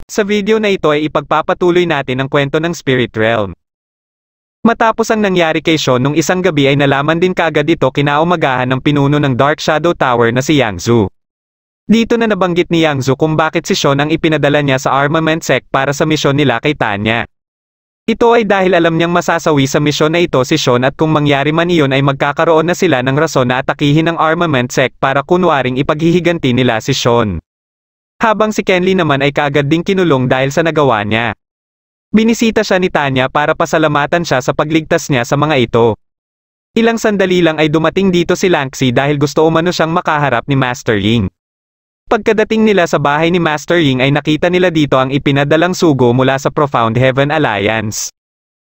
Sa video na ito ay ipagpapatuloy natin ang kwento ng Spirit Realm. Matapos ang nangyari kay Sean nung isang gabi ay nalaman din kaagad ito kinaumagahan ng pinuno ng Dark Shadow Tower na si Yang Zhu. Dito na nabanggit ni Yang Zhu kung bakit si Sean ang ipinadala niya sa armament sect para sa misyon nila kay Tanya. Ito ay dahil alam niyang masasawi sa misyon na ito si Sean at kung mangyari man iyon ay magkakaroon na sila ng rason na atakihin ang armament sect para kunwaring ipaghihiganti nila si Sean. Habang si Kenly naman ay kaagad ding kinulong dahil sa nagawa niya. Binisita siya ni Tanya para pasalamatan siya sa pagligtas niya sa mga ito. Ilang sandali lang ay dumating dito si Lanxi dahil gusto umano siyang makaharap ni Master Ying. Pagkadating nila sa bahay ni Master Ying ay nakita nila dito ang ipinadalang sugo mula sa Profound Heaven Alliance.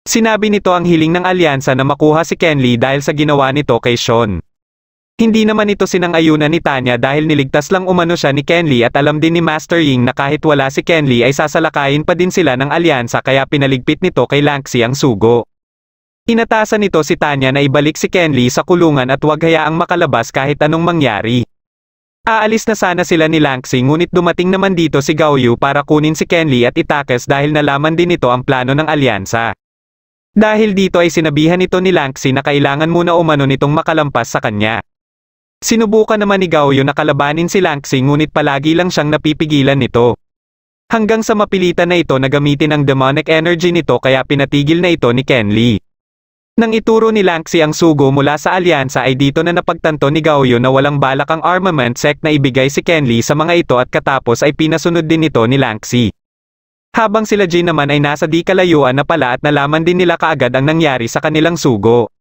Sinabi nito ang hiling ng alyansa na makuha si Kenly dahil sa ginawa nito kay Sean. Hindi naman ito sinang-ayunan ni Tanya dahil niligtas lang umano siya ni Kenly at alam din ni Master Ying na kahit wala si Kenly ay sasalakayin pa din sila ng alyansa kaya pinaligpit nito kay Lanxi ang sugo. Inatasan nito si Tanya na ibalik si Kenly sa kulungan at huwag hayaang makalabas kahit anong mangyari. Aalis na sana sila ni Lanxi ngunit dumating naman dito si Gao Yu para kunin si Kenly at itakas dahil nalaman din nito ang plano ng alyansa. Dahil dito ay sinabihan ito ni Lanxi na kailangan muna umano nitong makalampas sa kanya. Sinubukan naman ni Gao Yu na kalabanin si Lanxi ngunit palagi lang siyang napipigilan nito. Hanggang sa mapilitan na ito na gamitin ang demonic energy nito kaya pinatigil na ito ni Kenly. Nang ituro ni Lanxi ang sugo mula sa alyansa ay dito na napagtanto ni Gao Yu na walang balak ang armament sect na ibigay si Kenly sa mga ito at katapos ay pinasunod din ito ni Lanxi. Habang sila Jin naman ay nasa di kalayuan na pala at nalaman din nila kaagad ang nangyari sa kanilang sugo.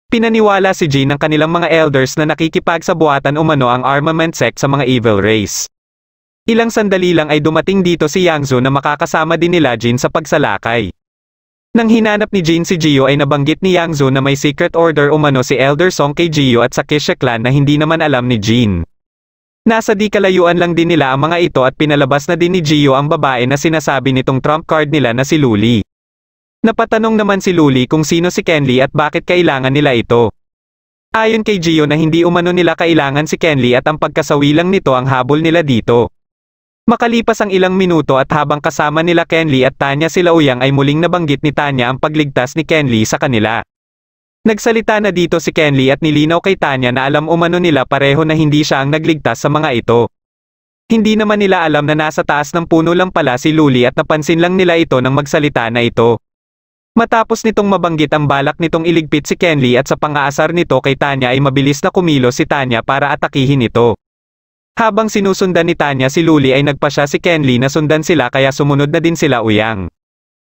Pinaniwala si Jin ng kanilang mga elders na nakikipagsabuatan umano ang armament sect sa mga evil race. Ilang sandali lang ay dumating dito si Yang Zhu na makakasama din nila Jin sa pagsalakay. Nang hinanap ni Jin si Gio ay nabanggit ni Yang Zhu na may secret order umano si Elder Song kay Gio at sa Kisha clan na hindi naman alam ni Jin. Nasa di kalayuan lang din nila ang mga ito at pinalabas na din ni Gio ang babae na sinasabi nitong trump card nila na si Luli. Napatanong naman si Luli kung sino si Kenly at bakit kailangan nila ito. Ayon kay Gio na hindi umano nila kailangan si Kenly at ang pagkasawi lang nito ang habol nila dito. Makalipas ang ilang minuto at habang kasama nila Kenly at Tanya sila Uyang ay muling nabanggit ni Tanya ang pagligtas ni Kenly sa kanila. Nagsalita na dito si Kenly at nilinaw kay Tanya na alam umano nila pareho na hindi siya ang nagligtas sa mga ito. Hindi naman nila alam na nasa taas ng puno lang pala si Luli at napansin lang nila ito nang magsalita na ito. Matapos nitong mabanggit ang balak nitong iligpit si Kenly at sa pang-aasar nito kay Tanya ay mabilis na kumilos si Tanya para atakihin ito. Habang sinusundan ni Tanya si Luli ay nagpasya si Kenly na sundan sila kaya sumunod na din sila Uyang.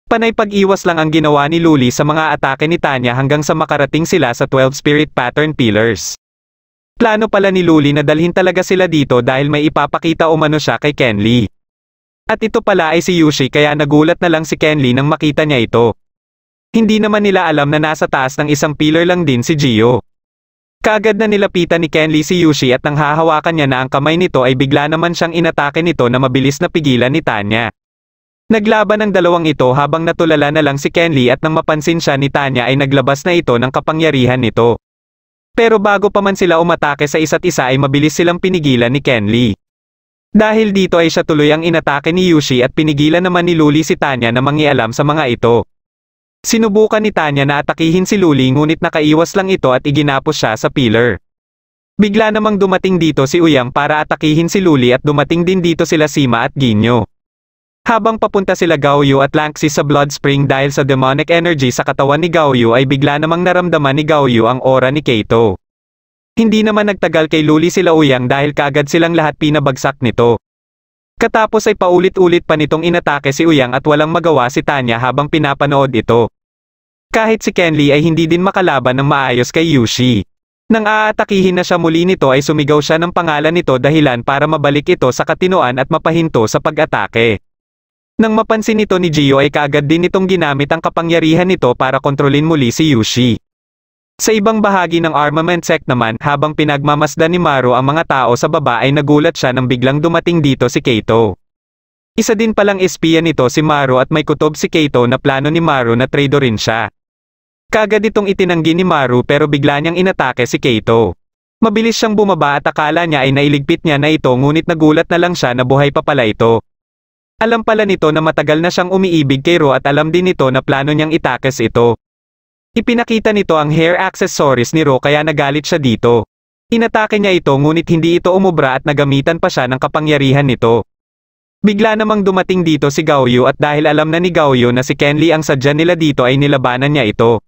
Panay pag-iwas lang ang ginawa ni Luli sa mga atake ni Tanya hanggang sa makarating sila sa 12 Spirit Pattern Pillars. Plano pala ni Luli na dalhin talaga sila dito dahil may ipapakita umano siya kay Kenly. At ito pala ay si Yushi kaya nagulat na lang si Kenly nang makita niya ito. Hindi naman nila alam na nasa taas ng isang pillar lang din si Gio. Kaagad na nilapitan ni Kenly si Yushi at nang hahawakan niya na ang kamay nito ay bigla naman siyang inatake nito na mabilis na pigilan ni Tanya. Naglaban ang dalawang ito habang natulala na lang si Kenly at nang mapansin siya ni Tanya ay naglabas na ito ng kapangyarihan nito. Pero bago pa man sila umatake sa isa't isa ay mabilis silang pinigilan ni Kenly. Dahil dito ay siya tuloy ang inatake ni Yushi at pinigilan naman ni Luli si Tanya na mangialam sa mga ito. Sinubukan ni Tanya na atakihin si Luli ngunit nakaiwas lang ito at iginapos siya sa pillar. Bigla namang dumating dito si Uyang para atakihin si Luli at dumating din dito sila Sima at Ginyo. Habang papunta sila Gao Yu at Lanxi sa Blood Spring dahil sa demonic energy sa katawan ni Gao Yu ay bigla namang naramdaman ni Gao Yu ang aura ni Kaito. Hindi naman nagtagal kay Luli sila Uyang dahil kaagad silang lahat pinabagsak nito. Katapos ay paulit-ulit pa nitong inatake si Uyang at walang magawa si Tanya habang pinapanood ito. Kahit si Kenly ay hindi din makalaban ng maayos kay Yushi. Nang aatakihin na siya muli nito ay sumigaw siya ng pangalan nito dahilan para mabalik ito sa katinoan at mapahinto sa pag-atake. Nang mapansin nito ni Gio ay kaagad din itong ginamit ang kapangyarihan nito para kontrolin muli si Yushi. Sa ibang bahagi ng armament sect naman, habang pinagmamasdan ni Maru ang mga tao sa baba ay nagulat siya nang biglang dumating dito si Kaito. Isa din palang espiya nito si Maru at may kutob si Kaito na plano ni Maru na traidorin siya. Kaagad itong itinanggi ni Maru pero bigla niyang inatake si Kaito. Mabilis siyang bumaba at akala niya ay nailigpit niya na ito ngunit nagulat na lang siya na buhay pa pala ito. Alam pala nito na matagal na siyang umiibig kay Ro at alam din nito na plano niyang itakas ito. Ipinakita nito ang hair accessories ni Ro kaya nagalit siya dito. Inatake niya ito ngunit hindi ito umubra at nagamitan pa siya ng kapangyarihan nito. Bigla namang dumating dito si Gaoyu at dahil alam na ni Gaoyu na si Kenli ang sadya nila dito ay nilabanan niya ito.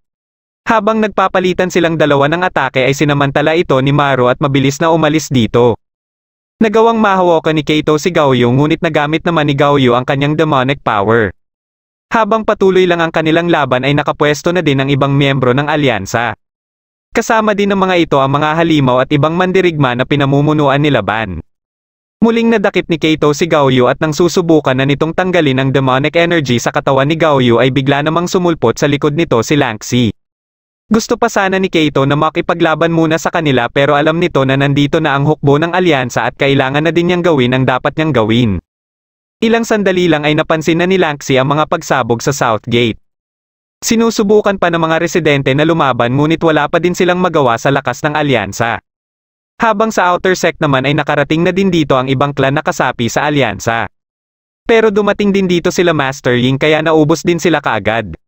Habang nagpapalitan silang dalawa ng atake ay sinamantala ito ni Maru at mabilis na umalis dito. Nagawang mahawakan ni Kaito si Gaoyu ngunit nagamit naman ni Gaoyu ang kanyang demonic power. Habang patuloy lang ang kanilang laban ay nakapwesto na din ang ibang miyembro ng alyansa. Kasama din ng mga ito ang mga halimaw at ibang mandirigma na pinamumunuan ni Laban. Muling nadakip ni Kaito si Gaoyu at nang susubukan na nitong tanggalin ang demonic energy sa katawan ni Gaoyu ay bigla namang sumulpot sa likod nito si Lanxi. Gusto pa sana ni Kaito na makipaglaban muna sa kanila pero alam nito na nandito na ang hukbo ng alyansa at kailangan na din niyang gawin ang dapat niyang gawin. Ilang sandali lang ay napansin na ni Lanxi ang mga pagsabog sa South Gate. Sinusubukan pa ng mga residente na lumaban ngunit wala pa din silang magawa sa lakas ng alyansa. Habang sa outer sect naman ay nakarating na din dito ang ibang clan na kasapi sa alyansa. Pero dumating din dito sila Master Ying kaya naubos din sila kaagad.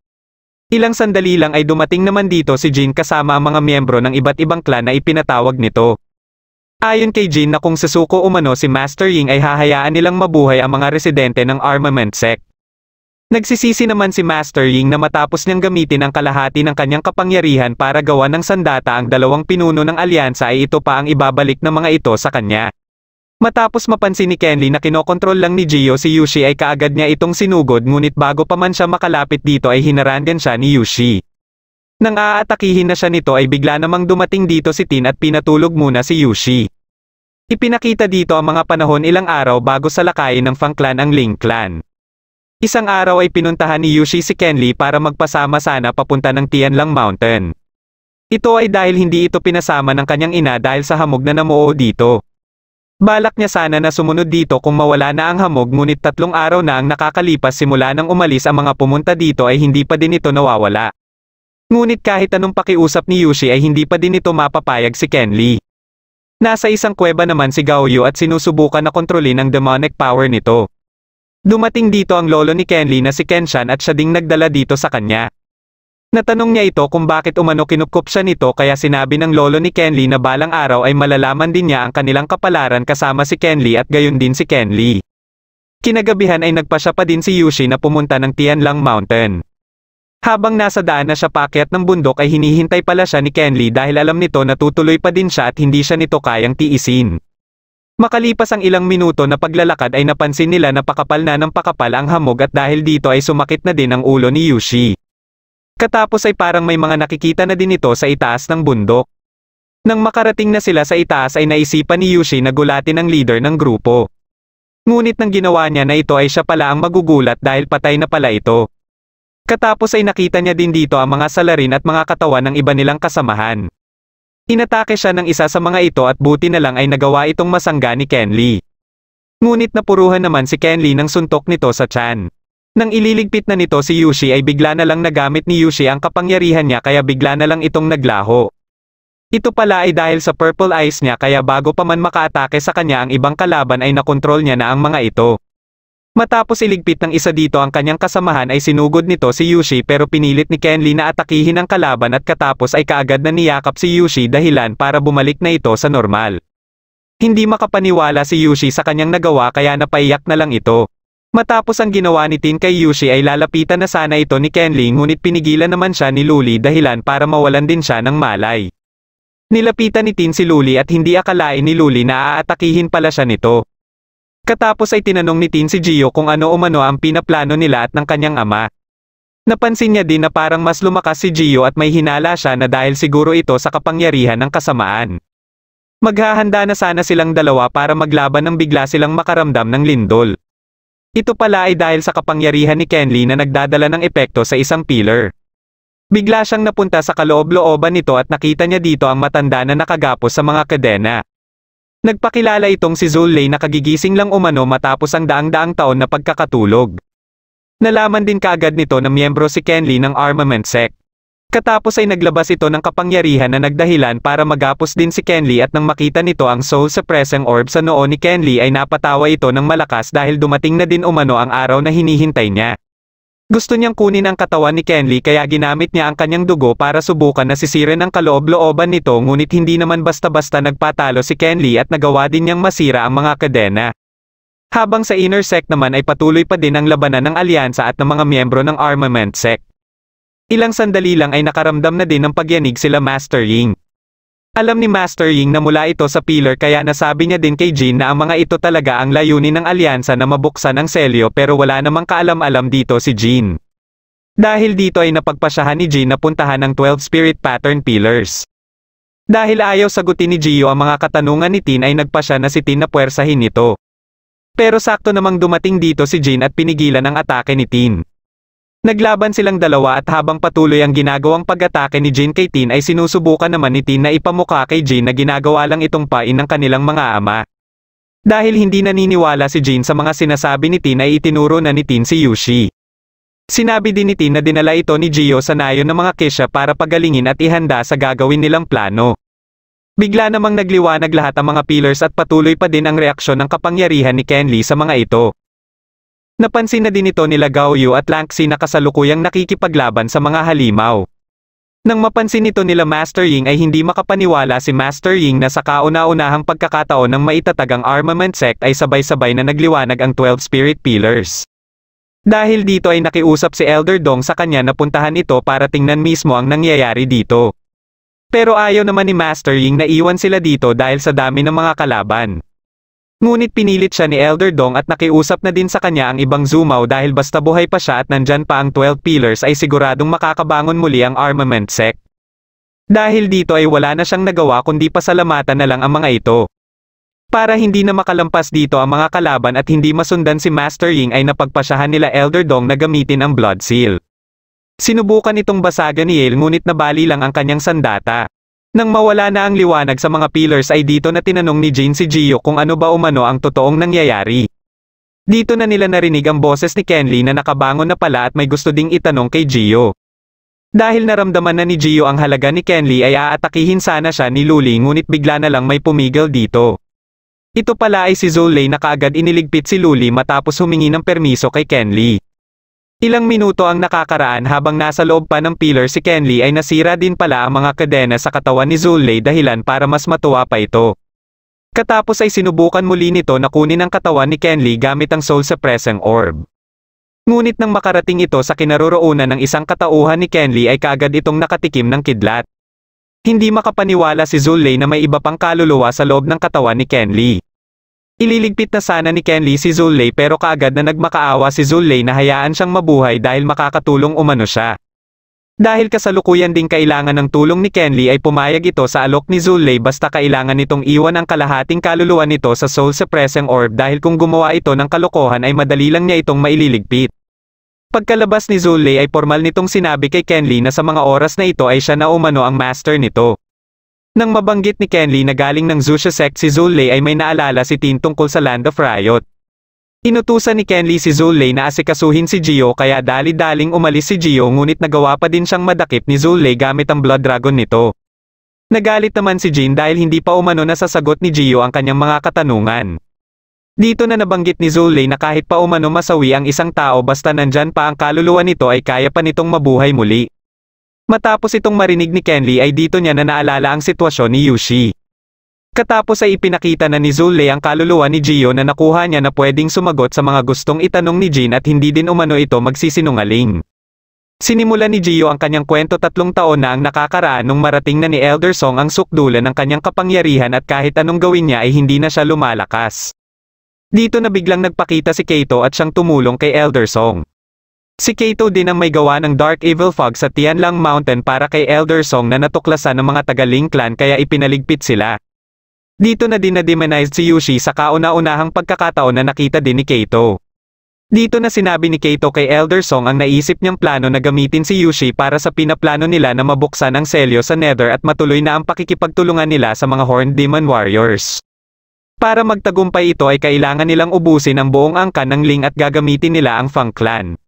Ilang sandali lang ay dumating naman dito si Jin kasama ang mga miyembro ng iba't ibang clan na ipinatawag nito. Ayon kay Jin na kung sasuko umano si Master Ying ay hahayaan nilang mabuhay ang mga residente ng armament sect. Nagsisisi naman si Master Ying na matapos niyang gamitin ang kalahati ng kanyang kapangyarihan para gawa ng sandata ang dalawang pinuno ng alyansa ay ito pa ang ibabalik ng mga ito sa kanya. Matapos mapansin ni Kenli na kinokontrol lang ni Gio si Yushi ay kaagad niya itong sinugod ngunit bago pa man siya makalapit dito ay hinarangan siya ni Yushi. Nang aatakihin na siya nito ay bigla namang dumating dito si Tin at pinatulog muna si Yushi. Ipinakita dito ang mga panahon ilang araw bago salakayin ng Fang Clan ang Ling Clan. Isang araw ay pinuntahan ni Yushi si Kenli para magpasama sana papunta ng Tianlang Mountain. Ito ay dahil hindi ito pinasama ng kanyang ina dahil sa hamog na namuo dito. Balak niya sana na sumunod dito kung mawala na ang hamog ngunit 3 araw na ang nakakalipas simula nang umalis ang mga pumunta dito ay hindi pa din ito nawawala. Ngunit kahit anong pakiusap ni Yushi ay hindi pa din ito mapapayag si Kenli. Nasa isang kuweba naman si Gaoyu at sinusubukan na kontrolin ang demonic power nito. Dumating dito ang lolo ni Kenli na si Kenshan at siya ding nagdala dito sa kanya. Natanong niya ito kung bakit umano kinupkup siya nito kaya sinabi ng lolo ni Kenli na balang araw ay malalaman din niya ang kanilang kapalaran kasama si Kenli at gayon din si Kenli. Kinagabihan ay nagpasya pa din si Yushi na pumunta ng Tianlang Mountain. Habang nasa daan na siya paakyat ng bundok ay hinihintay pala siya ni Kenli dahil alam nito na tutuloy pa din siya at hindi siya nito kayang tiisin. Makalipas ang ilang minuto na paglalakad ay napansin nila na pakapal na ng pakapal ang hamog at dahil dito ay sumakit na din ang ulo ni Yushi. Katapos ay parang may mga nakikita na din ito sa itaas ng bundok. Nang makarating na sila sa itaas ay naisipan ni Yushi na gulatin ang leader ng grupo. Ngunit nang ginawa niya na ito ay siya pala ang magugulat dahil patay na pala ito. Katapos ay nakita niya din dito ang mga salarin at mga katawan ng iba nilang kasamahan. Inatake siya ng isa sa mga ito at buti na lang ay nagawa itong masangga ni Kenli. Ngunit napuruhan naman si Kenli ng suntok nito sa tiyan. Nang ililigpit na nito si Yushi ay bigla na lang nagamit ni Yushi ang kapangyarihan niya kaya bigla na lang itong naglaho. Ito pala ay dahil sa purple eyes niya kaya bago pa man makaatake sa kanya ang ibang kalaban ay nakontrol niya na ang mga ito. Matapos iligpit ng isa dito ang kanyang kasamahan ay sinugod nito si Yushi pero pinilit ni Kenli na atakihin ang kalaban at katapos ay kaagad na niyakap si Yushi dahilan para bumalik na ito sa normal. Hindi makapaniwala si Yushi sa kanyang nagawa kaya napaiyak na lang ito. Matapos ang ginawa ni Tin kay Yushi ay lalapitan na sana ito ni Kenli ngunit pinigilan naman siya ni Luli dahilan para mawalan din siya ng malay. Nilapitan ni Tin si Luli at hindi akalain ni Luli na aatakihin pala siya nito. Katapos ay tinanong ni Tin si Gio kung ano umano ang pinaplano nila at ng kanyang ama. Napansin niya din na parang mas lumakas si Gio at may hinala siya na dahil siguro ito sa kapangyarihan ng kasamaan. Maghahanda na sana silang dalawa para maglaban nang bigla silang makaramdam ng lindol. Ito pala ay dahil sa kapangyarihan ni Kenli na nagdadala ng epekto sa isang pillar. Bigla siyang napunta sa kaloob-looban nito at nakita niya dito ang matanda na nakagapos sa mga kadena. Nagpakilala itong si Zulay na kagigising lang umano matapos ang daang-daang taon na pagkakatulog. Nalaman din kaagad nito na miyembro si Kenli ng armament sect. Katapos ay naglabas ito ng kapangyarihan na nagdahilan para magapos din si Kenli at nang makita nito ang Soul Suppressing Orb sa noo ni Kenli ay napatawa ito ng malakas dahil dumating na din umano ang araw na hinihintay niya. Gusto niyang kunin ang katawan ni Kenli kaya ginamit niya ang kanyang dugo para subukan na sisirin ang kaloob-looban nito ngunit hindi naman basta-basta nagpatalo si Kenli at nagawa din niyang masira ang mga kadena. Habang sa inner sect naman ay patuloy pa din ang labanan ng alyansa at ng mga miyembro ng armament sect. Ilang sandali lang ay nakaramdam na din ng pagyanig sila Master Ying. Alam ni Master Ying na mula ito sa pillar kaya nasabi niya din kay Jin na ang mga ito talaga ang layunin ng alyansa na mabuksan ang selyo pero wala namang kaalam-alam dito si Jin. Dahil dito ay napagpasyahan ni Jin na puntahan ang 12 Spirit Pattern Pillars. Dahil ayaw sagutin ni Gio ang mga katanungan ni Tin ay nagpasya na si Tin na puwersahin nito. Pero sakto namang dumating dito si Jin at pinigilan ang atake ni Tin. Naglaban silang dalawa at habang patuloy ang ginagawang pag-atake ni Jin kay Tin ay sinusubukan naman ni Tin na ipamukha kay Jin na ginagawa lang itong pain ng kanilang mga ama. Dahil hindi naniniwala si Jin sa mga sinasabi ni Tin ay itinuro na ni Tin si Yushi. Sinabi din ni Tin na dinala ito ni Gio sa nayon ng mga Kisha para pagalingin at ihanda sa gagawin nilang plano. Bigla namang nagliwanag lahat ang mga pillars at patuloy pa din ang reaksyon ng kapangyarihan ni Kenli sa mga ito. Napansin na din ito nila Gao Yu at Lang Xi na kasalukuyang nakikipaglaban sa mga halimaw. Nang mapansin nito nila Master Ying ay hindi makapaniwala si Master Ying na sa kauna-unahang pagkakataon ng maitatag ang armament sect ay sabay-sabay na nagliwanag ang 12 spirit pillars. Dahil dito ay nakiusap si Elder Dong sa kanya na puntahan ito para tingnan mismo ang nangyayari dito. Pero ayaw naman ni Master Ying na iwan sila dito dahil sa dami ng mga kalaban. Ngunit pinilit siya ni Elder Dong at nakiusap na din sa kanya ang ibang Zumaw dahil basta buhay pa siya at nandyan pa ang 12 pillars ay siguradong makakabangon muli ang armament sect. Dahil dito ay wala na siyang nagawa kundi pasalamatan na lang ang mga ito. Para hindi na makalampas dito ang mga kalaban at hindi masundan si Master Ying ay napagpasyahan nila Elder Dong na gamitin ang Blood Seal. Sinubukan itong basagan ni Yale ngunit nabali lang ang kanyang sandata. Nang mawala na ang liwanag sa mga pillars ay dito na tinanong ni Jin si Gio kung ano ba umano ang totoong nangyayari. Dito na nila narinig ang boses ni Kenli na nakabangon na pala at may gusto ding itanong kay Gio. Dahil naramdaman na ni Gio ang halaga ni Kenli ay aatakihin sana siya ni Luli ngunit bigla na lang may pumigil dito. Ito pala ay si Zolei na kaagad iniligpit si Luli matapos humingi ng permiso kay Kenli. Ilang minuto ang nakakaraan habang nasa loob pa ng pillar si Kenli ay nasira din pala ang mga kadena sa katawan ni Zolei dahilan para mas matuwa pa ito. Katapos ay sinubukan muli nito na kunin ang katawan ni Kenli gamit ang Soul Suppressing Orb. Ngunit nang makarating ito sa kinaroroonan ng isang katauhan ni Kenli ay kaagad itong nakatikim ng kidlat. Hindi makapaniwala si Zolei na may iba pang kaluluwa sa loob ng katawan ni Kenli. Ililigpit na sana ni Kenli si Zolei pero kaagad na nagmakaawa si Zolei na hayaan siyang mabuhay dahil makakatulong umano siya. Dahil kasalukuyan ding kailangan ng tulong ni Kenli ay pumayag ito sa alok ni Zolei basta kailangan nitong iwan ang kalahating kaluluwa nito sa Soul Suppressing Orb dahil kung gumawa ito ng kalokohan ay madali lang niya itong maililigpit. Pagkalabas ni Zolei ay formal nitong sinabi kay Kenli na sa mga oras na ito ay siya na umano ang master nito. Nang mabanggit ni Kenli na galing ng Zuxia sect si Zolei ay may naalala si Tin tungkol sa Land of Riot. Inutusan ni Kenli si Zolei na asikasuhin si Gio kaya dali-daling umalis si Gio ngunit nagawa pa din siyang madakip ni Zolei gamit ang Blood Dragon nito. Nagalit naman si Jin dahil hindi pa umano nasasagot ni Gio ang kanyang mga katanungan. Dito na nabanggit ni Zolei na kahit pa umano masawi ang isang tao basta nandyan pa ang kaluluwa nito ay kaya pa nitong mabuhay muli. Matapos itong marinig ni Kenli ay dito niya na naalala ang sitwasyon ni Yushi. Katapos ay ipinakita na ni Zolei ang kaluluwa ni Gio na nakuha niya na pwedeng sumagot sa mga gustong itanong ni Jin at hindi din umano ito magsisinungaling. Sinimulan ni Gio ang kanyang kwento 3 taon na ang nakakaraan nung marating na ni Elder Song ang sukdulan ng kanyang kapangyarihan at kahit anong gawin niya ay hindi na siya lumalakas. Dito na biglang nagpakita si Kaito at siyang tumulong kay Elder Song. Si Kaito din ang may gawa ng Dark Evil Fog sa Tianlang Mountain para kay Elder Song na natuklasan ng mga taga-Ling Clan kaya ipinaligpit sila. Dito na din na-demonized si Yushi sa kauna-unahang pagkakataon na nakita din ni Kaito. Dito na sinabi ni Kaito kay Elder Song ang naisip niyang plano na gamitin si Yushi para sa pinaplano nila na mabuksan ang selyo sa Nether at matuloy na ang pakikipagtulungan nila sa mga Horned Demon Warriors. Para magtagumpay ito ay kailangan nilang ubusin ang buong angkan ng Ling at gagamitin nila ang Fang Clan.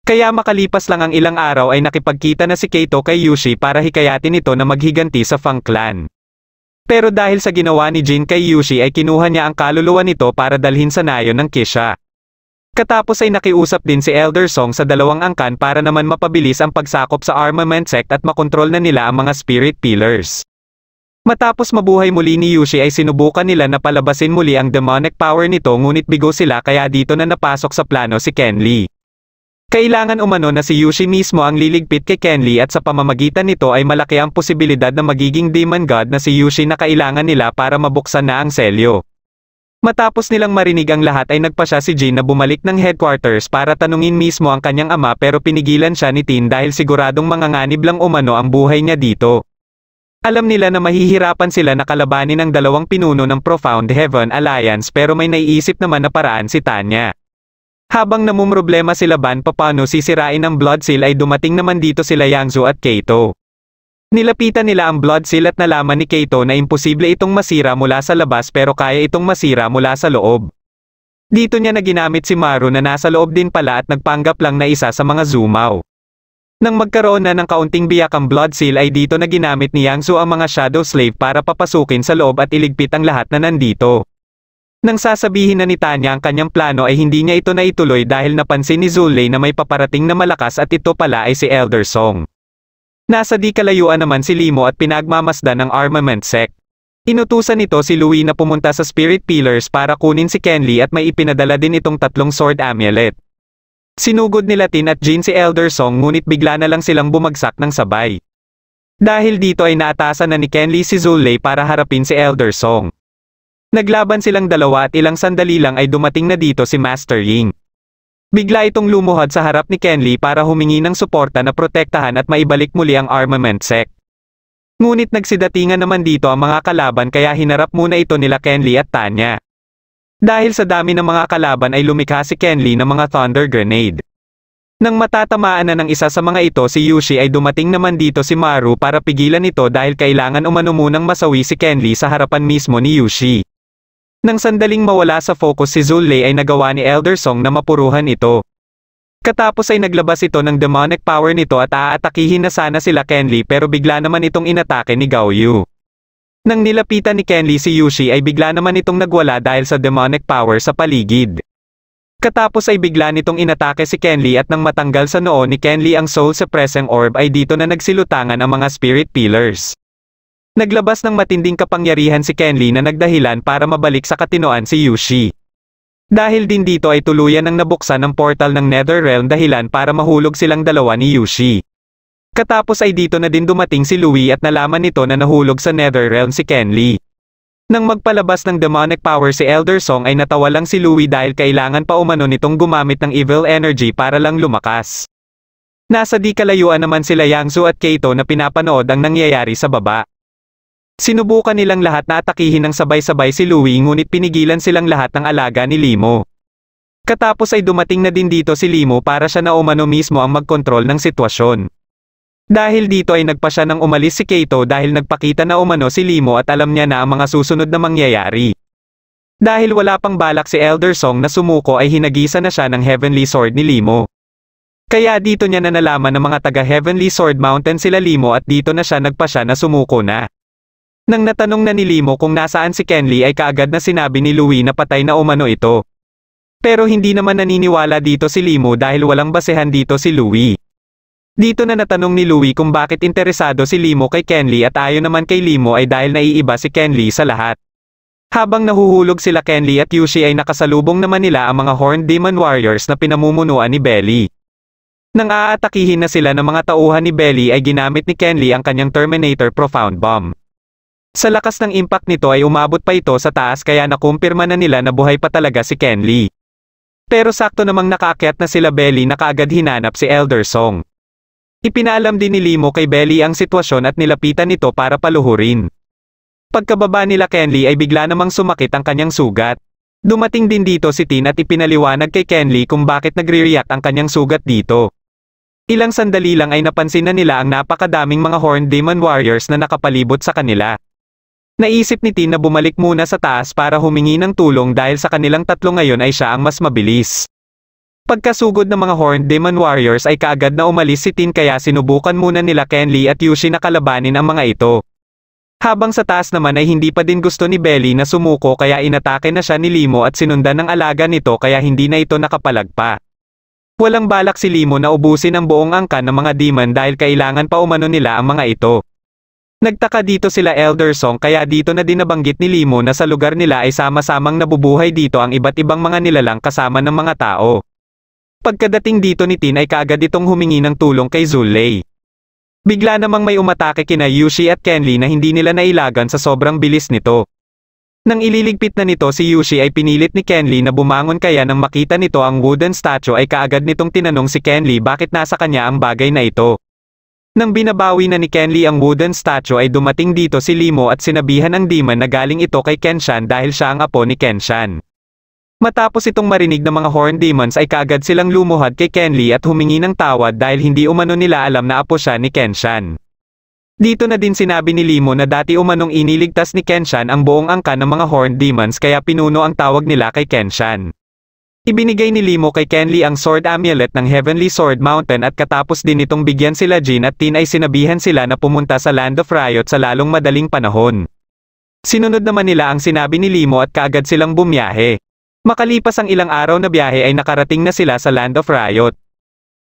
Kaya makalipas lang ang ilang araw ay nakipagkita na si Kaito kay Yushi para hikayatin ito na maghiganti sa Fang Clan. Pero dahil sa ginawa ni Jin kay Yushi ay kinuha niya ang kaluluwa nito para dalhin sa nayon ng Kisha. Katapos ay nakiusap din si Elder Song sa dalawang angkan para naman mapabilis ang pagsakop sa armament sect at makontrol na nila ang mga spirit pillars. Matapos mabuhay muli ni Yushi ay sinubukan nila na palabasin muli ang demonic power nito ngunit bigo sila kaya dito na napasok sa plano si Ken Lee. Kailangan umano na si Yushi mismo ang liligpit kay Ken Lee at sa pamamagitan nito ay malaki ang posibilidad na magiging demon god na si Yushi na kailangan nila para mabuksan na ang selyo. Matapos nilang marinig ang lahat ay nagpasya si Jin na bumalik ng headquarters para tanungin mismo ang kanyang ama pero pinigilan siya ni Tin dahil siguradong manganganib lang umano ang buhay niya dito. Alam nila na mahihirapan sila na kalabanin ang dalawang pinuno ng Profound Heaven Alliance pero may naiisip naman na paraan si Tanya. Habang namumroblema sila paano sisirain ang Blood Seal ay dumating naman dito sila Yangzu at Kaito. Nilapitan nila ang Blood Seal at nalaman ni Kaito na imposible itong masira mula sa labas pero kaya itong masira mula sa loob. Dito niya na ginamit si Maru na nasa loob din pala at nagpanggap lang na isa sa mga Zumaw. Nang magkaroon na ng kaunting biyak ang Blood Seal ay dito na ginamit ni Yangzu ang mga Shadow Slave para papasukin sa loob at iligpit ang lahat na nandito. Nang sasabihin na ni Tanya ang kanyang plano ay hindi niya ito naituloy dahil napansin ni Zulei na may paparating na malakas at ito pala ay si Elder Song. Nasa di kalayuan naman si Limo at pinagmamasdan ng armament sect. Inutusan nito si Louie na pumunta sa Spirit Pillars para kunin si Ken Lee at may ipinadala din itong 3 sword amulet. Sinugod nila Tin at Jin si Elder Song ngunit bigla na lang silang bumagsak ng sabay. Dahil dito ay naatasan na ni Ken Lee si Zulei para harapin si Elder Song. Naglaban silang dalawa at ilang sandali lang ay dumating na dito si Master Ying. Bigla itong lumuhod sa harap ni Ken Lee para humingi ng suporta na protektahan at maibalik muli ang armament sect. Ngunit nagsidatingan naman dito ang mga kalaban kaya hinarap muna ito nila Ken Lee at Tanya. Dahil sa dami ng mga kalaban ay lumikha si Ken Lee ng mga Thunder Grenade. Nang matatamaan na ng isa sa mga ito si Yushi ay dumating naman dito si Maru para pigilan ito dahil kailangan umano munang masawi si Ken Lee sa harapan mismo ni Yushi. Nang sandaling mawala sa focus si Zulei ay nagawa ni Elder Song na mapuruhan ito. Katapos ay naglabas ito ng demonic power nito at aatakihin na sana sila Ken Lee pero bigla naman itong inatake ni Gao Yu. Nang nilapitan ni Ken Lee si Yushi ay bigla naman itong nagwala dahil sa demonic power sa paligid. Katapos ay bigla nitong inatake si Ken Lee at nang matanggal sa noo ni Ken Lee ang soul suppressing orb ay dito na nagsilutangan ang mga spirit pillars. Naglabas ng matinding kapangyarihan si Ken Lee na nagdahilan para mabalik sa katinoan si Yushi. Dahil din dito ay tuluyan ng nabuksan ang portal ng Netherrealm dahilan para mahulog silang dalawa ni Yushi. Katapos ay dito na din dumating si Louie at nalaman nito na nahulog sa Netherrealm si Ken Lee. Nang magpalabas ng demonic power si Elder Song ay natawa lang si Louie dahil kailangan pa umano nitong gumamit ng evil energy para lang lumakas. Nasa di kalayuan naman sila Yangzu at Kaito na pinapanood ang nangyayari sa baba. Sinubukan nilang lahat na atakihin ng sabay-sabay si Louie ngunit pinigilan silang lahat ng alaga ni Limo. Katapos ay dumating na din dito si Limo para siya na umano mismo ang magkontrol ng sitwasyon. Dahil dito ay nagpa siya nang umalis si Kaito dahil nagpakita na umano si Limo at alam niya na ang mga susunod na mangyayari. Dahil wala pang balak si Elder Song na sumuko ay hinagisa na siya ng Heavenly Sword ni Limo. Kaya dito niya na nalaman ng mga taga Heavenly Sword Mountain sila Limo at dito na siya nagpa siya na sumuko na. Nang natanong na ni Limo kung nasaan si Ken Lee ay kaagad na sinabi ni Louie na patay na umano ito. Pero hindi naman naniniwala dito si Limo dahil walang basehan dito si Louie. Dito na natanong ni Louie kung bakit interesado si Limo kay Ken Lee at ayon naman kay Limo ay dahil naiiba si Ken Lee sa lahat. Habang nahuhulog sila Ken Lee at Yushi ay nakasalubong naman nila ang mga Horned Demon Warriors na pinamumunuan ni Belly. Nang aatakihin na sila ng mga tauhan ni Belly ay ginamit ni Ken Lee ang kanyang Terminator Profound Bomb. Sa lakas ng impact nito ay umabot pa ito sa taas kaya nakumpirma na nila na buhay pa talaga si Ken Lee. Pero sakto namang nakaakyat na sila Belly na kaagad hinanap si Elder Song. Ipinaalam din ni Limo kay Belly ang sitwasyon at nilapitan nito para paluhurin. Pagkababa nila Ken Lee ay bigla namang sumakit ang kanyang sugat. Dumating din dito si Tin at ipinaliwanag kay Ken Lee kung bakit nagre-react ang kanyang sugat dito. Ilang sandali lang ay napansin na nila ang napakadaming mga Horned Demon Warriors na nakapalibot sa kanila. Naisip ni Tin na bumalik muna sa taas para humingi ng tulong dahil sa kanilang tatlo ngayon ay siya ang mas mabilis. Pagkasugod ng mga Horned Demon Warriors ay kaagad na umalis si Tin kaya sinubukan muna nila Kenly at Yushi na kalabanin ang mga ito. Habang sa taas naman ay hindi pa din gusto ni Belly na sumuko kaya inatake na siya ni Limo at sinundan ng alaga nito kaya hindi na ito nakapalagpa. Walang balak si Limo na ubusin ang buong angkan ng mga demon dahil kailangan pa umano nila ang mga ito. Nagtaka dito sila Elder Song kaya dito na din nabanggit ni Limo na sa lugar nila ay sama-samang nabubuhay dito ang iba't ibang mga nilalang kasama ng mga tao. Pagkadating dito ni Tin ay kaagad itong humingi ng tulong kay Zulay. Bigla namang may umatake kina Yushi at Kenly na hindi nila nailagan sa sobrang bilis nito. Nang ililigpit na nito si Yushi ay pinilit ni Kenly na bumangon kaya nang makita nito ang wooden statue ay kaagad nitong tinanong si Kenly bakit nasa kanya ang bagay na ito. Nang binabawi na ni Kenly ang wooden statue ay dumating dito si Limo at sinabihan ang demon na galing ito kay Kenshan dahil siya ang apo ni Kenshan. Matapos itong marinig ng mga Horned Demons ay kaagad silang lumuhad kay Kenly at humingi ng tawad dahil hindi umano nila alam na apo siya ni Kenshan. Dito na din sinabi ni Limo na dati umanong iniligtas ni Kenshan ang buong angkan ng mga Horned Demons kaya pinuno ang tawag nila kay Kenshan. Ibinigay ni Limo kay Kenly ang Sword Amulet ng Heavenly Sword Mountain at katapos din itong bigyan sila Jin at Tin ay sinabihan sila na pumunta sa Land of Riot sa lalong madaling panahon. Sinunod naman nila ang sinabi ni Limo at kaagad silang bumiyahe. Makalipas ang ilang araw na biyahe ay nakarating na sila sa Land of Riot.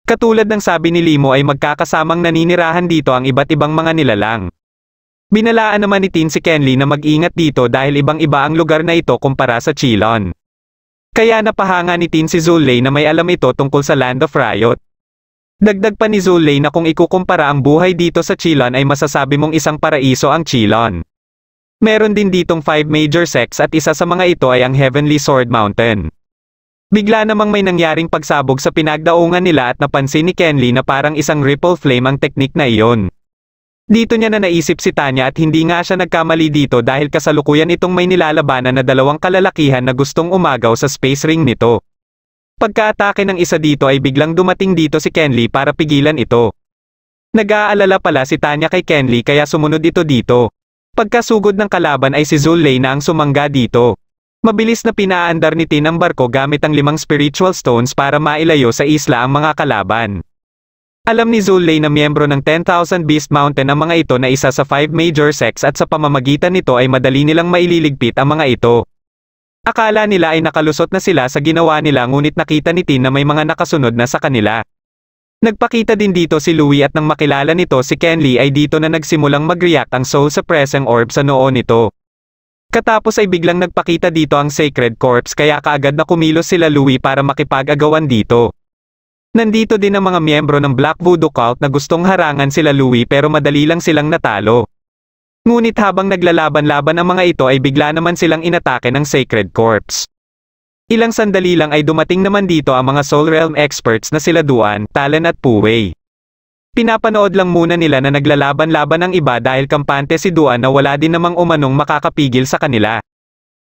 Katulad ng sabi ni Limo ay magkakasamang naninirahan dito ang iba't ibang mga nilalang. Binalaan naman ni Tin si Kenly na mag-ingat dito dahil ibang-iba ang lugar na ito kumpara sa Chilon. Kaya napahanga ni Tin si Zulay na may alam ito tungkol sa Land of Riot. Dagdag pa ni Zulay na kung ikukumpara ang buhay dito sa Chilon ay masasabi mong isang paraiso ang Chilon. Meron din ditong 5 major sects at isa sa mga ito ay ang Heavenly Sword Mountain. Bigla namang may nangyaring pagsabog sa pinagdaungan nila at napansin ni Kenly na parang isang ripple flame ang teknik na iyon. Dito niya na naisip si Tanya at hindi nga siya nagkamali dito dahil kasalukuyan itong may nilalabanan na dalawang kalalakihan na gustong umagaw sa space ring nito. Pagkaatake ng isa dito ay biglang dumating dito si Kenly para pigilan ito. Nag-aalala pala si Tanya kay Kenly kaya sumunod ito dito. Pagkasugod ng kalaban ay si Zulay na ang sumangga dito. Mabilis na pinaandar ni Tin ang barko gamit ang 5 spiritual stones para mailayo sa isla ang mga kalaban. Alam ni Zulay na miyembro ng 10,000 Beast Mountain ang mga ito na isa sa 5 major sects at sa pamamagitan nito ay madali nilang maililigpit ang mga ito. Akala nila ay nakalusot na sila sa ginawa nila ngunit nakita ni Tin na may mga nakasunod na sa kanila. Nagpakita din dito si Louie at nang makilala nito si Kenly ay dito na nagsimulang mag-react ang soul suppressing orb sa noo nito. Katapos ay biglang nagpakita dito ang Sacred Corpse kaya kaagad na kumilos sila Louie para makipag-agawan dito. Nandito din ang mga miyembro ng Black Voodoo Cult na gustong harangan sila Louie pero madali lang silang natalo. Ngunit habang naglalaban-laban ang mga ito ay bigla naman silang inatake ng Sacred Corpse. Ilang sandali lang ay dumating naman dito ang mga Soul Realm experts na sila Duan, Talon at Puwei. Pinapanood lang muna nila na naglalaban-laban ang iba dahil kampante si Duan na wala din namang umanong makakapigil sa kanila.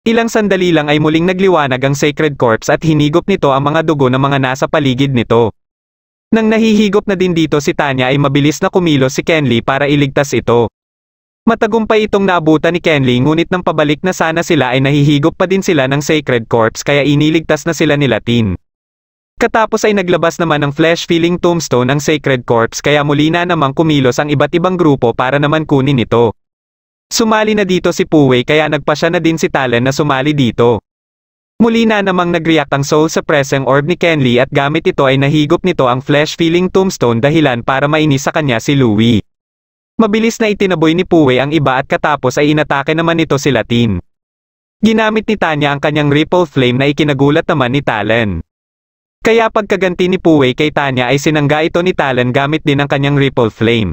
Ilang sandali lang ay muling nagliwanag ang Sacred Corpse at hinigop nito ang mga dugo ng mga nasa paligid nito. Nang nahihigop na din dito si Tanya ay mabilis na kumilos si Kenly para iligtas ito. Matagumpay itong naabutan ni Kenly ngunit nang pabalik na sana sila ay nahihigop pa din sila ng Sacred Corpse kaya iniligtas na sila nila Tin. Katapos ay naglabas naman ng flesh-filling tombstone ang Sacred Corpse kaya muli na namang kumilos ang iba't ibang grupo para naman kunin ito. Sumali na dito si Puwei kaya nagpasya na din si Talon na sumali dito. Muli na namang nag-react ang soul suppressing orb ni Kenly at gamit ito ay nahigop nito ang flesh-filling tombstone dahilan para mainis sa kanya si Louie. Mabilis na itinaboy ni Puwei ang iba at katapos ay inatake naman nito si Tin. Ginamit ni Tanya ang kanyang ripple flame na ikinagulat naman ni Talon. Kaya pagkaganti ni Puwei kay Tanya ay sinangga ito ni Talon gamit din ang kanyang ripple flame.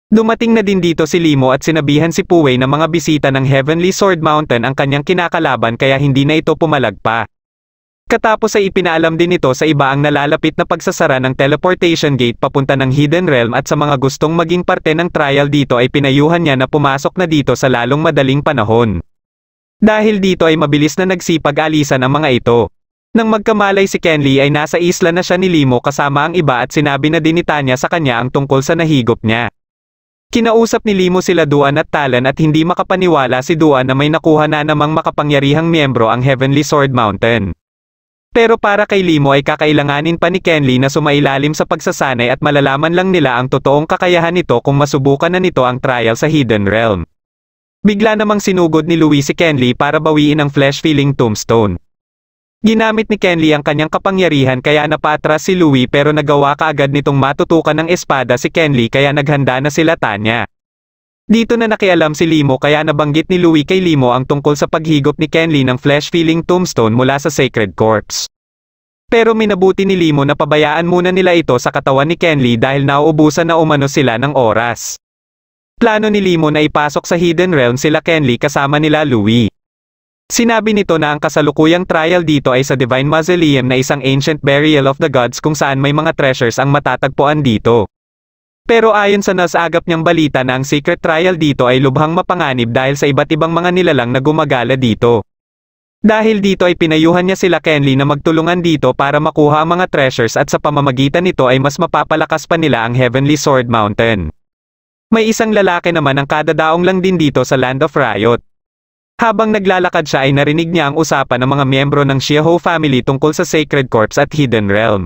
Dumating na din dito si Limo at sinabihan si Puwei na mga bisita ng Heavenly Sword Mountain ang kanyang kinakalaban kaya hindi na ito pumalagpa. Katapos ay ipinaalam din ito sa iba ang nalalapit na pagsasara ng teleportation gate papunta ng Hidden Realm at sa mga gustong maging parte ng trial dito ay pinayuhan niya na pumasok na dito sa lalong madaling panahon. Dahil dito ay mabilis na nagsipag-alisan ang mga ito. Nang magkamalay si Kenly ay nasa isla na siya ni Limo kasama ang iba at sinabi na din ni Tanya sa kanya ang tungkol sa nahigop niya. Kinausap ni Limo sila Duan at Talon at hindi makapaniwala si Duan na may nakuha na namang makapangyarihang miyembro ang Heavenly Sword Mountain. Pero para kay Limo ay kakailanganin pa ni Kenly na sumailalim sa pagsasanay at malalaman lang nila ang totoong kakayahan nito kung masubukan na nito ang trial sa Hidden Realm. Bigla namang sinugod ni Louie si Kenly para bawiin ang flesh-filling tombstone. Ginamit ni Kenly ang kanyang kapangyarihan kaya napatras si Louie pero nagawa kaagad nitong matutukan ng espada si Kenly kaya naghanda na sila Tanya. Dito na nakialam si Limo kaya nabanggit ni Louie kay Limo ang tungkol sa paghigop ni Kenly ng flesh-filling tombstone mula sa Sacred Corpse. Pero minabuti ni Limo na pabayaan muna nila ito sa katawan ni Kenly dahil nauubusan na umano sila ng oras. Plano ni Limo na ipasok sa Hidden Realm sila Kenly kasama nila Louie. Sinabi nito na ang kasalukuyang trial dito ay sa Divine Mausoleum na isang ancient burial of the gods kung saan may mga treasures ang matatagpuan dito. Pero ayon sa nasagap niyang balita na ang secret trial dito ay lubhang mapanganib dahil sa iba't ibang mga nilalang na gumagala dito. Dahil dito ay pinayuhan niya sila Kenly na magtulungan dito para makuha ang mga treasures at sa pamamagitan nito ay mas mapapalakas pa nila ang Heavenly Sword Mountain. May isang lalaki naman ang kadadaong lang din dito sa Land of Riot. Habang naglalakad siya ay narinig niya ang usapan ng mga miyembro ng Shieho family tungkol sa Sacred Corpse at Hidden Realm.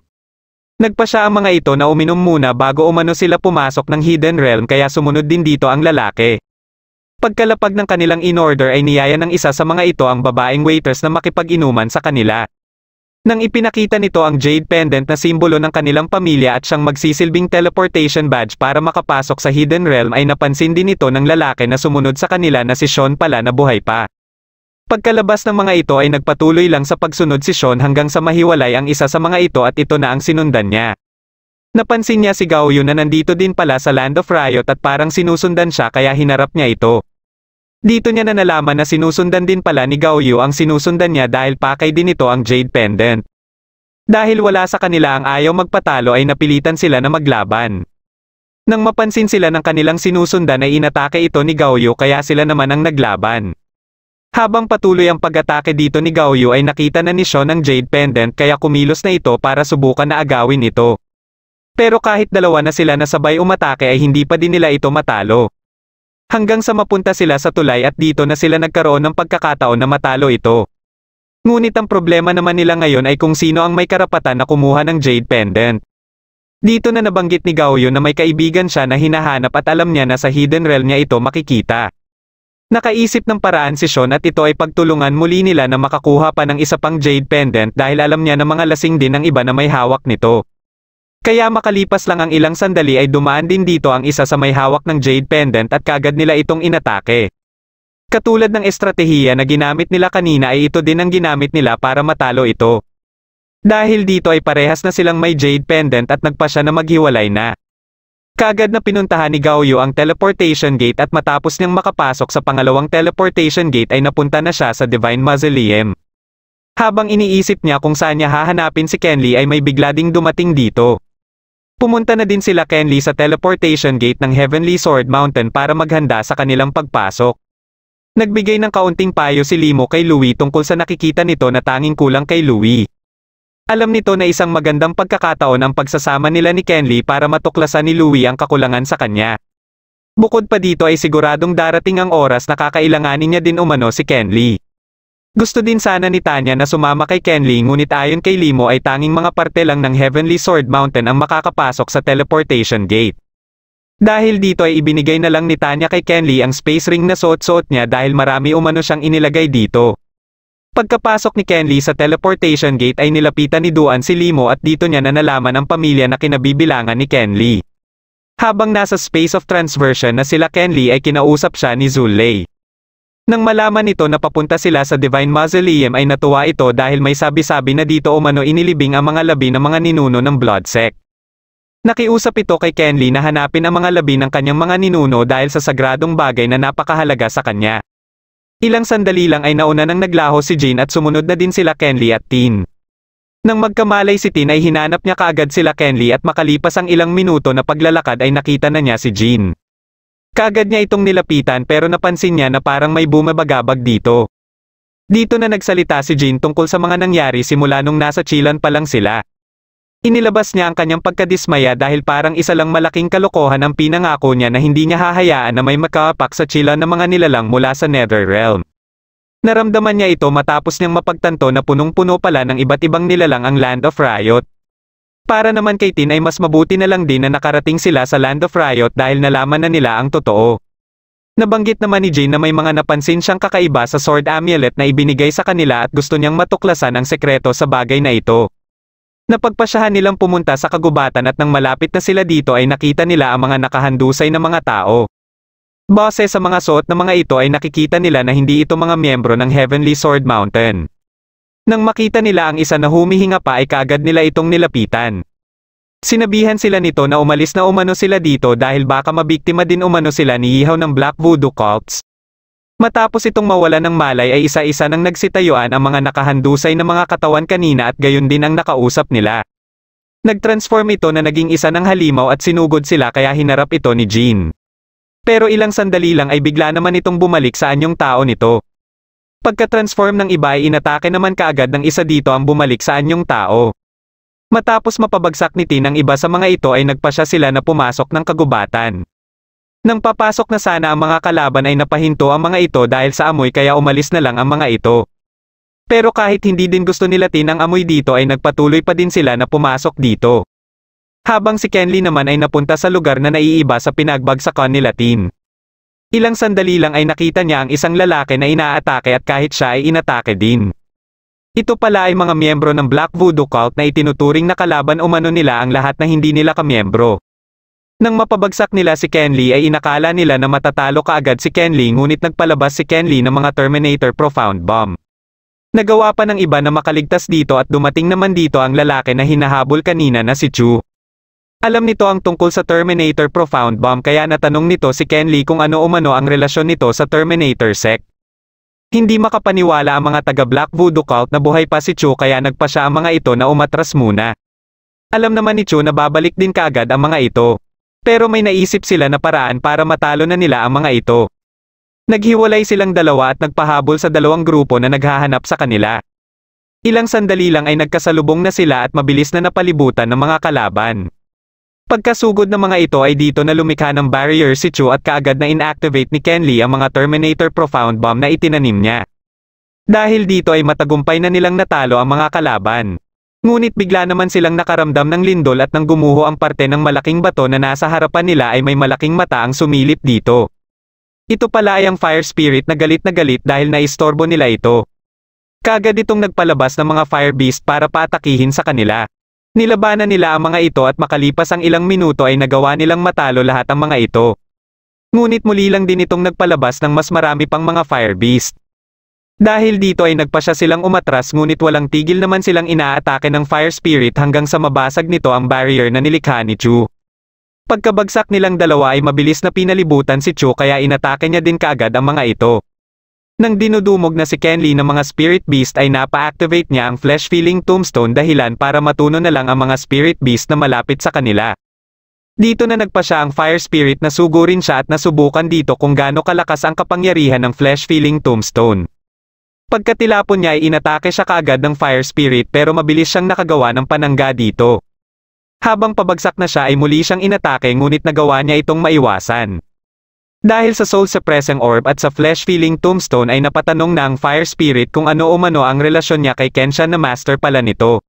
Nagpa siya ang mga ito na uminom muna bago umano sila pumasok ng Hidden Realm kaya sumunod din dito ang lalaki. Pagkalapag ng kanilang in-order ay niyaya ng isa sa mga ito ang babaeng waitress na makipag-inuman sa kanila. Nang ipinakita nito ang jade pendant na simbolo ng kanilang pamilya at siyang magsisilbing teleportation badge para makapasok sa Hidden Realm ay napansin din ito ng lalaki na sumunod sa kanila na si Sean pala na buhay pa. Pagkalabas ng mga ito ay nagpatuloy lang sa pagsunod si Sean hanggang sa mahiwalay ang isa sa mga ito at ito na ang sinundan niya. Napansin niya si Gaoyu na nandito din pala sa Land of Riot at parang sinusundan siya kaya hinarap niya ito. Dito niya na nalaman na sinusundan din pala ni Gaoyu ang sinusundan niya dahil pakay din ito ang jade pendant. Dahil wala sa kanila ang ayaw magpatalo ay napilitan sila na maglaban. Nang mapansin sila ng kanilang sinusundan ay inatake ito ni Gaoyu kaya sila naman ang naglaban. Habang patuloy ang pag-atake dito ni Gaoyu ay nakita na ni Sean ang jade pendant kaya kumilos na ito para subukan na agawin ito. Pero kahit dalawa na sila na sabay umatake ay hindi pa din nila ito matalo. Hanggang sa mapunta sila sa tulay at dito na sila nagkaroon ng pagkakataon na matalo ito. Ngunit ang problema naman nila ngayon ay kung sino ang may karapatan na kumuha ng jade pendant. Dito na nabanggit ni Gaoyu na may kaibigan siya na hinahanap at alam niya na sa Hidden Realm niya ito makikita. Nakaisip ng paraan si Sean at ito ay pagtulungan muli nila na makakuha pa ng isa pang jade pendant dahil alam niya na mga lasing din ang iba na may hawak nito. Kaya makalipas lang ang ilang sandali ay dumaan din dito ang isa sa may hawak ng jade pendant at kaagad nila itong inatake. Katulad ng estratehiya na ginamit nila kanina ay ito din ang ginamit nila para matalo ito. Dahil dito ay parehas na silang may jade pendant at nagpa siya na maghiwalay na. Kaagad na pinuntahan ni Gaoyu ang teleportation gate at matapos niyang makapasok sa pangalawang teleportation gate ay napunta na siya sa Divine Mausoleum. Habang iniisip niya kung saan niya hahanapin si Kenly ay may bigla ding dumating dito. Pumunta na din sila Kenly sa teleportation gate ng Heavenly Sword Mountain para maghanda sa kanilang pagpasok. Nagbigay ng kaunting payo si Limo kay Louie tungkol sa nakikita nito na tanging kulang kay Louie. Alam nito na isang magandang pagkakataon ang pagsasama nila ni Kenly para matuklasan ni Louie ang kakulangan sa kanya. Bukod pa dito ay siguradong darating ang oras na kakailanganin niya din umano si Kenly. Gusto din sana ni Tanya na sumama kay Kenly ngunit ayon kay Limo ay tanging mga parte lang ng Heavenly Sword Mountain ang makakapasok sa teleportation gate. Dahil dito ay ibinigay na lang ni Tanya kay Kenly ang space ring na suot-suot niya dahil marami umano siyang inilagay dito. Pagkapasok ni Kenly sa teleportation gate ay nilapitan ni Duan si Limo at dito niya na nalaman ang pamilya na kinabibilangan ni Kenly. Habang nasa space of transversion na sila Kenly ay kinausap siya ni Zulay. Nang malaman nito na papunta sila sa Divine Mausoleum ay natuwa ito dahil may sabi-sabi na dito umano inilibing ang mga labi ng mga ninuno ng Blood Sect. Nakiusap ito kay Kenly na hanapin ang mga labi ng kanyang mga ninuno dahil sa sagradong bagay na napakahalaga sa kanya. Ilang sandali lang ay nauna nang naglaho si Jin at sumunod na din sila Kenly at Tin. Nang magkamalay si Tin ay hinanap niya kaagad sila Kenly at makalipas ang ilang minuto na paglalakad ay nakita na niya si Jin. Kaagad niya itong nilapitan pero napansin niya na parang may bumabagabag dito. Dito na nagsalita si Jin tungkol sa mga nangyari simula nung nasa Chilan pa lang sila. Inilabas niya ang kanyang pagkadismaya dahil parang isa lang malaking kalokohan ang pinangako niya na hindi niya hahayaan na may makawapak sa Chilan ng mga nilalang mula sa Netherrealm. Naramdaman niya ito matapos niyang mapagtanto na punong-puno pala ng iba't ibang nilalang ang Land of Riot. Para naman kay Tin ay mas mabuti na lang din na nakarating sila sa Land of Riot dahil nalaman na nila ang totoo. Nabanggit naman ni Jane na may mga napansin siyang kakaiba sa sword amulet na ibinigay sa kanila at gusto niyang matuklasan ang sekreto sa bagay na ito. Napagpasyahan nilang pumunta sa kagubatan at nang malapit na sila dito ay nakita nila ang mga nakahandusay na mga tao. Base sa mga suot na mga ito ay nakikita nila na hindi ito mga miyembro ng Heavenly Sword Mountain. Nang makita nila ang isa na humihinga pa ay kaagad nila itong nilapitan. Sinabihan sila nito na umalis na umano sila dito dahil baka mabiktima din umano sila ni ihaw ng Black Voodoo cults. Matapos itong mawala ng malay ay isa-isa nang nagsitayuan ang mga nakahandusay na mga katawan kanina at gayon din ang nakausap nila. Nagtransform ito na naging isa ng halimaw at sinugod sila kaya hinarap ito ni Jean. Pero ilang sandali lang ay bigla naman itong bumalik sa anyong tao nito. Pagka-transform ng iba ay inatake naman kaagad ng isa dito ang bumalik sa anyong tao. Matapos mapabagsak ni Tin ang iba sa mga ito ay nagpasya sila na pumasok ng kagubatan. Nang papasok na sana ang mga kalaban ay napahinto ang mga ito dahil sa amoy kaya umalis na lang ang mga ito. Pero kahit hindi din gusto nila Tin ang amoy dito ay nagpatuloy pa din sila na pumasok dito. Habang si Kenly naman ay napunta sa lugar na naiiba sa pinagbagsakan nila Tin. Ilang sandali lang ay nakita niya ang isang lalaki na inaatake at kahit siya ay inatake din. Ito pala ay mga miyembro ng Black Voodoo cult na itinuturing na kalaban umano nila ang lahat na hindi nila kamiyembro. Nang mapabagsak nila si Kenly ay inakala nila na matatalo kaagad si Kenly ngunit nagpalabas si Kenly ng mga Terminator Profound Bomb. Nagawa pa ng iba na makaligtas dito at dumating naman dito ang lalaki na hinahabol kanina na si Chu. Alam nito ang tungkol sa Terminator Profound Bomb kaya natanong nito si Kenly kung ano umano ang relasyon nito sa Terminator sect. Hindi makapaniwala ang mga taga Black Voodoo cult na buhay pa si Chu kaya nagpasya ang mga ito na umatras muna. Alam naman ni Chu na babalik din kaagad ang mga ito. Pero may naisip sila na paraan para matalo na nila ang mga ito. Naghiwalay silang dalawa at nagpahabol sa dalawang grupo na naghahanap sa kanila. Ilang sandali lang ay nagkasalubong na sila at mabilis na napalibutan ng mga kalaban. Pagkasugod ng mga ito ay dito na lumikha ng barrier si Chu at kaagad na inactivate ni Kenly ang mga Terminator Profound Bomb na itinanim niya. Dahil dito ay matagumpay na nilang natalo ang mga kalaban. Ngunit bigla naman silang nakaramdam ng lindol at nang gumuho ang parte ng malaking bato na nasa harapan nila ay may malaking mata ang sumilip dito. Ito pala ay ang Fire Spirit na galit dahil naistorbo nila ito. Kaagad itong nagpalabas ng mga Fire Beast para paatakihin sa kanila. Nilabanan nila ang mga ito at makalipas ang ilang minuto ay nagawa nilang matalo lahat ang mga ito. Ngunit muli lang din itong nagpalabas ng mas marami pang mga Fire Beast. Dahil dito ay nagpasya silang umatras ngunit walang tigil naman silang inaatake ng Fire Spirit hanggang sa mabasag nito ang barrier na nilikha ni Chu. Pagkabagsak nilang dalawa ay mabilis na pinalibutan si Chu kaya inatake niya din kaagad ang mga ito. Nang dinudumog na si Kenly ng mga Spirit Beast ay napa-activate niya ang Flesh-Filling Tombstone dahilan para matuno na lang ang mga Spirit Beast na malapit sa kanila. Dito na nagpasya ang Fire Spirit na sugurin siya at nasubukan dito kung gaano kalakas ang kapangyarihan ng Flesh-Filling Tombstone. Pagkatilapon niya ay inatake siya kaagad ng Fire Spirit pero mabilis siyang nakagawa ng panangga dito. Habang pabagsak na siya ay muli siyang inatake ngunit nagawa niya itong maiwasan. Dahil sa Soul Suppressing Orb at sa Flesh-Filling Tombstone ay napatanong na ang Fire Spirit kung ano umano ang relasyon niya kay Kenshan na master pala nito.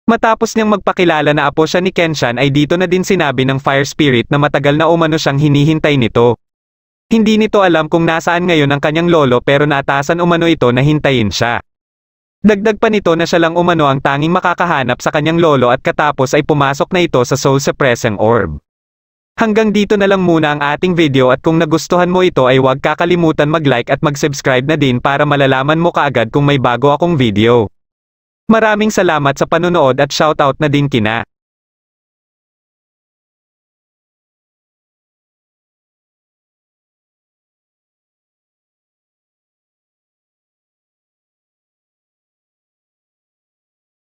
Matapos niyang magpakilala na apo siya ni Kenshan ay dito na din sinabi ng Fire Spirit na matagal na umano siyang hinihintay nito. Hindi nito alam kung nasaan ngayon ang kanyang lolo pero naatasan umano ito na hintayin siya. Dagdag pa nito na siya lang umano ang tanging makakahanap sa kanyang lolo at katapos ay pumasok na ito sa Soul Suppressing Orb. Hanggang dito na lang muna ang ating video at kung nagustuhan mo ito ay huwag kakalimutan mag-like at mag-subscribe na din para malalaman mo kaagad kung may bago akong video. Maraming salamat sa panonood at shoutout na din kina